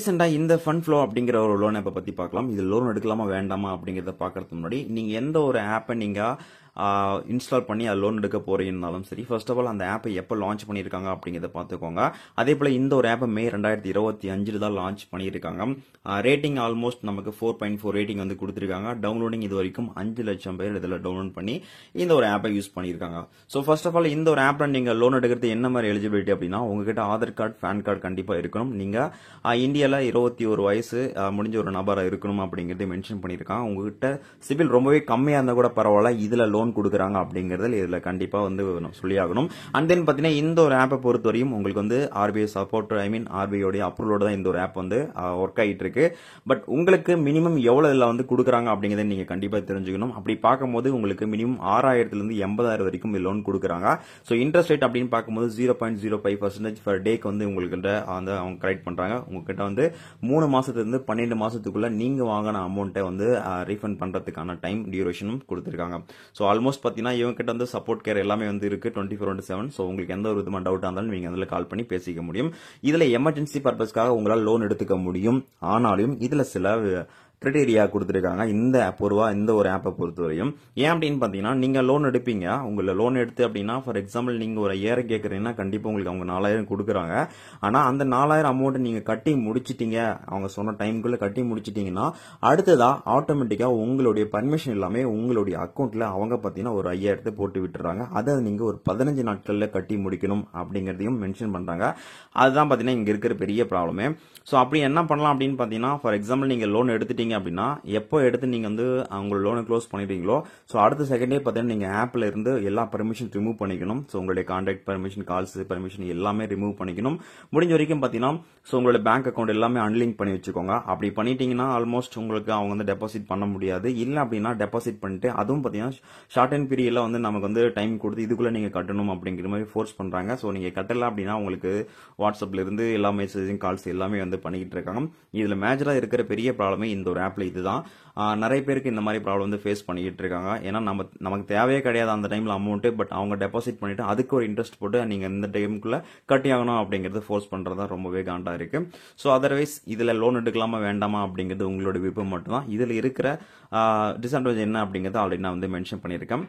ரீசெண்டா இந்த fund flow அப்படிங்கிற ஒரு லோன் ஆப்பை பத்தி பார்க்கலாம். இது லோன் எடுக்கலாமா வேண்டாமா அப்படிங்கறத பார்க்கறதுக்கு முன்னாடி நீங்க எந்த ஒரு ஆப்பை நீங்க இன்ஸ்டால் பண்ணி அது லோன் எடுக்க போறீங்கனாலும் சரி, ஃபர்ஸ்ட் ஆஃப் ஆல் அந்த ஆப்பை எப்போ லான்ச் பண்ணியிருக்காங்க அப்படிங்கிறத பார்த்துக்கோங்க. அதே போல இந்த ஒரு ஆப்பை மே 2025 தான் லான்ச் பண்ணியிருக்காங்க. ரேட்டிங் ஆல்மோஸ்ட் நமக்கு 4.4 ரேட்டிங் வந்து கொடுத்துருக்காங்க. டவுன்லோடிங் இது வரைக்கும் 5 லட்சம் பேர் இதில் டவுன்லோட் பண்ணி இந்த ஒரு ஆப்பை யூஸ் பண்ணியிருக்காங்க. ஸோ ஃபர்ஸ்ட் ஆஃப் ஆல் இந்த ஒரு ஆப்ல நீங்க லோன் எடுக்கிறது என்ன மாதிரி எலிஜிபிலிட்டி அப்படின்னா, உங்ககிட்ட ஆதார் கார்டு, பேன் கார்டு கண்டிப்பா இருக்கணும். நீங்க இந்தியாவில் 21 வயசு முடிஞ்ச ஒரு நபராக இருக்கணும் அப்படிங்கறத மென்ஷன் பண்ணியிருக்காங்க. உங்ககிட்ட சிபில் ரொம்பவே கம்மியா இருந்தா கூட பரவாயில்ல, இதுல லோன் கொடுக்குறாங்க அப்படிங்கறதுல இதுல கண்டிப்பா வந்து சொல்லி ஆகணும். அண்ட் தென் பாத்தீங்கன்னா இந்த ஒரு ஆப்பை பொறுத்தவரையும் உங்களுக்கு வந்து ஆர்பிஐ சப்போர்ட், ஆர்பிஐ அப்ரூவலோட தான் இந்த ஒரு ஆப் வந்து ஒர்க் ஆகிட்டு இருக்கு. பட் உங்களுக்கு மினிமம் எவ்வளவு இதுல வந்து கொடுக்குறாங்க அப்படிங்கறத நீங்க கண்டிப்பா தெரிஞ்சுக்கணும். அப்படி பார்க்கும்போது உங்களுக்கு மினிமம் 6,000 இருந்து 80,000 வரைக்கும் லோன் கொடுக்குறாங்க. ஸோ இன்ட்ரெஸ்ட் ரேட் அப்படின்னு பார்க்கும்போது 0.05% பர் டேக்கு வந்து உங்களுக்கு அவங்க கரெக்ட் பண்றாங்க. உங்ககிட்ட வந்து 3 மாசத்துல இருந்து 12 மாசத்துக்குள்ள நீங்க வாங்கின அமௌண்ட்டை வந்து ரீஃபண்ட் பண்றதுக்கான டைம் டியூரேஷனும் கொடுத்திருக்காங்க. ஸோ ஆல்மோஸ்ட் பாத்தீங்கன்னா இவங்க கிட்ட வந்து சப்போர்ட் கேர் எல்லாமே வந்து இருக்கு 24/7. ஸோ உங்களுக்கு எந்த ஒரு விதமான டவுட் இருந்தாலும் நீங்க அதில் கால் பண்ணி பேசிக்க முடியும். இதுல எமர்ஜென்சி பர்பஸ்க்காக உங்களால் லோன் எடுத்துக்க முடியும். ஆனாலும் இதுல சில கிரைட்டீரியா கொடுத்துருக்காங்க இந்த ஒரு ஆப்பை பொறுத்தவரையும். ஏன் அப்படின்னு பாத்தீங்கன்னா, நீங்க லோன் எடுப்பீங்க. உங்களை லோன் எடுத்து அப்படின்னா ஃபார் எக்ஸாம்பிள் நீங்க ஒரு 5,000 கேட்கறீங்கன்னா கண்டிப்பா உங்களுக்கு அவங்க 4,000 கொடுக்குறாங்க. ஆனா அந்த 4,000 அமௌண்ட் நீங்க கட்டி முடிச்சிட்டீங்க, அவங்க சொன்ன டைமுக்குள்ள கட்டி முடிச்சிட்டீங்கன்னா அடுத்ததா ஆட்டோமேட்டிக்கா உங்களுடைய பர்மிஷன் எல்லாமே உங்களுடைய அக்கௌண்ட்ல அவங்க பாத்தீங்கன்னா ஒரு 5,000 போட்டு விட்டுறாங்க. அதை நீங்க ஒரு 15 நாட்கள்ல கட்டி முடிக்கணும் அப்படிங்கறதையும் மென்ஷன் பண்றாங்க. அதுதான் பாத்தீங்கன்னா இங்க இருக்கிற பெரிய ப்ராப்ளமே. சோ அப்படி என்ன பண்ணலாம் அப்படின்னு பாத்தீங்கன்னா, ஃபார் எக்ஸாம்பிள் நீங்க லோன் எடுத்துட்டீங்க அப்படின்னா எப்போ எடுத்து நீங்க வந்து அவங்க லோனை க்ளோஸ் பண்ணிட்டீங்களோ சோ அடுத்த செகண்டே பாத்தீங்கன்னா நீங்க ஆப்ல இருந்து எல்லா பர்மிஷன் ரிமூவ் பண்ணிக்கணும். சோ உங்களுடைய கான்டாக்ட் பர்மிஷன், கால்ஸ் பர்மிஷன் எல்லாமே ரிமூவ் பண்ணிக்கணும். முடிஞ்ச வரைக்கும் பாத்தீங்கன்னா சோ உங்களுடைய பேங்க் அக்கௌண்ட் எல்லாமே அன்லிங்க் பண்ணி வச்சுக்கோங்க. அப்படி பண்ணிட்டீங்கன்னா ஆல்மோஸ்ட் உங்களுக்கு அவங்க வந்து டெபாசிட் பண்ண முடியாது. இல்ல அப்படின்னா டெபாசிட் பண்ணிட்டு அதுவும் பாத்தீங்கன்னா ஷார்ட் அண்ட் பீரியட்ல வந்து நமக்கு வந்து டைம் கொடுத்து இதுக்குள்ள நீங்க கட்டணும் அப்படிங்கிற மாதிரி ஃபோர்ஸ் பண்றாங்க. சோ நீங்க கட்டல அப்படின்னா உங்களுக்கு வாட்ஸ்அப்ல இருந்து எல்லா மெசேஜிங், கால்ஸ் எல்லாமே வந்து பண்ணிக்கிட்டு இருக்காங்க. இதுல மேஜரா இருக்கிற பெரிய ப்ராப்ளமே இந்த ஒரு ஆப்ல இதுதான். நிறைய பேருக்கு இந்த மாதிரி ப்ராப்ளம் வந்து ஃபேஸ் பண்ணிக்கிட்டு இருக்காங்க. ஏன்னா நமக்கு தேவையே கிடையாது அந்த டைம்ல அமௌண்ட், பட் அவங்க டெபாசிட் பண்ணிட்டு அதுக்கு ஒரு இன்ட்ரெஸ்ட் போட்டு நீங்க இந்த டைமுக்குள்ள கட்டி ஆகணும் அப்படிங்கறது ஃபோர்ஸ் பண்றதா ரொம்பவே காண்டா இருக்கு. சோ அதர்வைஸ் இதுல லோன் எடுக்கலாமா வேண்டாமா அப்படிங்கிறது உங்களோட விருப்பம் மட்டும்தான். இதுல இருக்கிற டிஸ்அட்வான்டேஜ் என்ன அப்படிங்கறத ஆல்ரெடி நான் வந்து மென்ஷன் பண்ணியிருக்கேன்.